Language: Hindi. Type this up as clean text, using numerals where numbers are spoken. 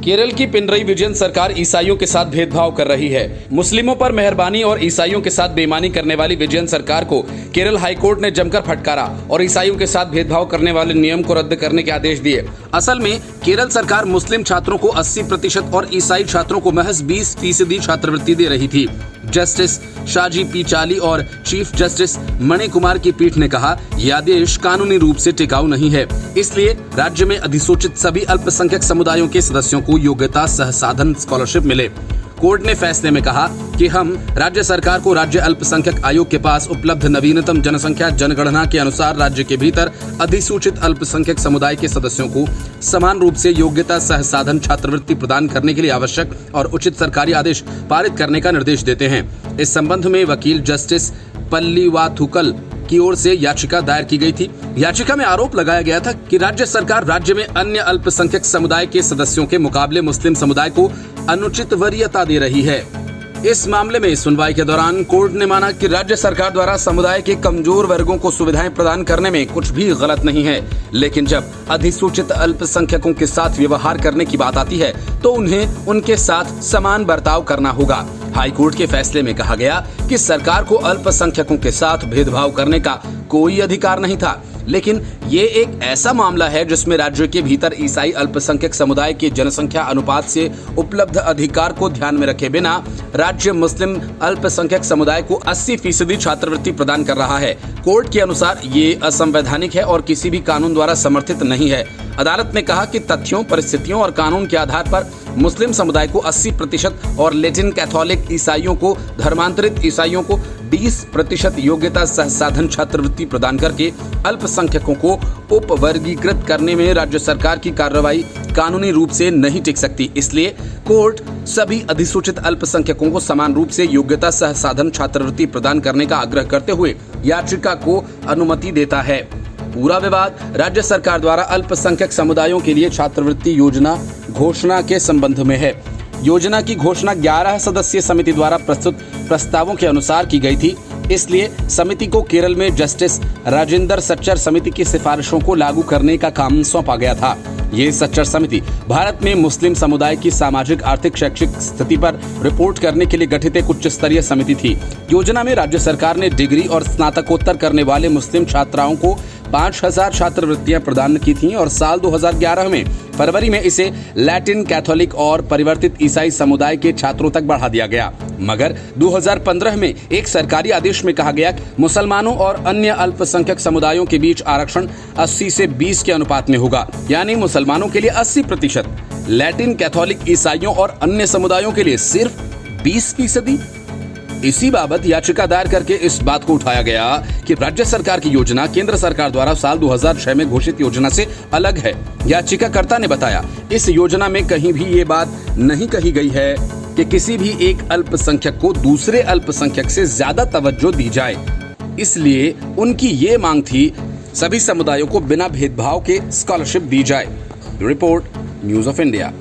केरल की पिनरई विजयन सरकार ईसाइयों के साथ भेदभाव कर रही है। मुस्लिमों पर मेहरबानी और ईसाइयों के साथ बेईमानी करने वाली विजयन सरकार को केरल हाईकोर्ट ने जमकर फटकारा और ईसाइयों के साथ भेदभाव करने वाले नियम को रद्द करने के आदेश दिए। असल में केरल सरकार मुस्लिम छात्रों को 80% और ईसाई छात्रों को महज 20% छात्रवृत्ति दे रही थी। जस्टिस शाजी पी चाली और चीफ जस्टिस मणि कुमार की पीठ ने कहा, यह आदेश कानूनी रूप से टिकाऊ नहीं है, इसलिए राज्य में अधिसूचित सभी अल्पसंख्यक समुदायों के सदस्यों को योग्यता सह साधन स्कॉलरशिप मिले। कोर्ट ने फैसले में कहा कि हम राज्य सरकार को राज्य अल्पसंख्यक आयोग के पास उपलब्ध नवीनतम जनसंख्या जनगणना के अनुसार राज्य के भीतर अधिसूचित अल्पसंख्यक समुदाय के सदस्यों को समान रूप से योग्यता सह साधन छात्रवृत्ति प्रदान करने के लिए आवश्यक और उचित सरकारी आदेश पारित करने का निर्देश देते हैं। इस संबंध में वकील जस्टिस पल्लीवाथुकल की ओर से याचिका दायर की गई थी। याचिका में आरोप लगाया गया था कि राज्य सरकार राज्य में अन्य अल्पसंख्यक समुदाय के सदस्यों के मुकाबले मुस्लिम समुदाय को अनुचित वरीयता दे रही है। इस मामले में सुनवाई के दौरान कोर्ट ने माना कि राज्य सरकार द्वारा समुदाय के कमजोर वर्गों को सुविधाएं प्रदान करने में कुछ भी गलत नहीं है, लेकिन जब अधिसूचित अल्पसंख्यकों के साथ व्यवहार करने की बात आती है तो उन्हें उनके साथ समान बर्ताव करना होगा। हाई कोर्ट के फैसले में कहा गया कि सरकार को अल्पसंख्यकों के साथ भेदभाव करने का कोई अधिकार नहीं था, लेकिन ये एक ऐसा मामला है जिसमें राज्य के भीतर ईसाई अल्पसंख्यक समुदाय के जनसंख्या अनुपात से उपलब्ध अधिकार को ध्यान में रखे बिना राज्य मुस्लिम अल्पसंख्यक समुदाय को 80% छात्रवृत्ति प्रदान कर रहा है। कोर्ट के अनुसार ये असंवैधानिक है और किसी भी कानून द्वारा समर्थित नहीं है। अदालत ने कहा कि तथ्यों, परिस्थितियों और कानून के आधार पर मुस्लिम समुदाय को 80% और लैटिन कैथोलिक ईसाइयों को धर्मांतरित ईसाइयों को 20% योग्यता सह साधन छात्रवृत्ति प्रदान करके अल्पसंख्यकों को उपवर्गीकृत करने में राज्य सरकार की कार्रवाई कानूनी रूप से नहीं टिक सकती। इसलिए कोर्ट सभी अधिसूचित अल्पसंख्यकों को समान रूप से योग्यता सह साधन छात्रवृत्ति प्रदान करने का आग्रह करते हुए याचिका को अनुमति देता है। पूरा विवाद राज्य सरकार द्वारा अल्पसंख्यक समुदायों के लिए छात्रवृत्ति योजना घोषणा के संबंध में है। योजना की घोषणा 11 सदस्यीय समिति द्वारा प्रस्तुत प्रस्तावों के अनुसार की गई थी, इसलिए समिति को केरल में जस्टिस राजेंद्र सच्चर समिति की सिफारिशों को लागू करने का काम सौंपा गया था। ये सच्चर समिति भारत में मुस्लिम समुदाय की सामाजिक, आर्थिक, शैक्षिक स्थिति पर रिपोर्ट करने के लिए गठित एक उच्च स्तरीय समिति थी। योजना में राज्य सरकार ने डिग्री और स्नातकोत्तर करने वाले मुस्लिम छात्राओं को 5000 छात्रवृत्तियां प्रदान की थीं और साल 2011 में फरवरी में इसे लैटिन कैथोलिक और परिवर्तित ईसाई समुदाय के छात्रों तक बढ़ा दिया गया। मगर 2015 में एक सरकारी आदेश में कहा गया कि मुसलमानों और अन्य अल्पसंख्यक समुदायों के बीच आरक्षण 80 से 20 के अनुपात में होगा, यानी मुसलमानों के लिए 80%, लैटिन कैथोलिक ईसाइयों और अन्य समुदायों के लिए सिर्फ 20%। इसी बाबत याचिका दायर करके इस बात को उठाया गया कि राज्य सरकार की योजना केंद्र सरकार द्वारा साल 2006 में घोषित योजना से अलग है। याचिकाकर्ता ने बताया, इस योजना में कहीं भी ये बात नहीं कही गई है कि किसी भी एक अल्पसंख्यक को दूसरे अल्पसंख्यक से ज्यादा तवज्जो दी जाए। इसलिए उनकी ये मांग थी सभी समुदायों को बिना भेदभाव के स्कॉलरशिप दी जाए। Report, news of India.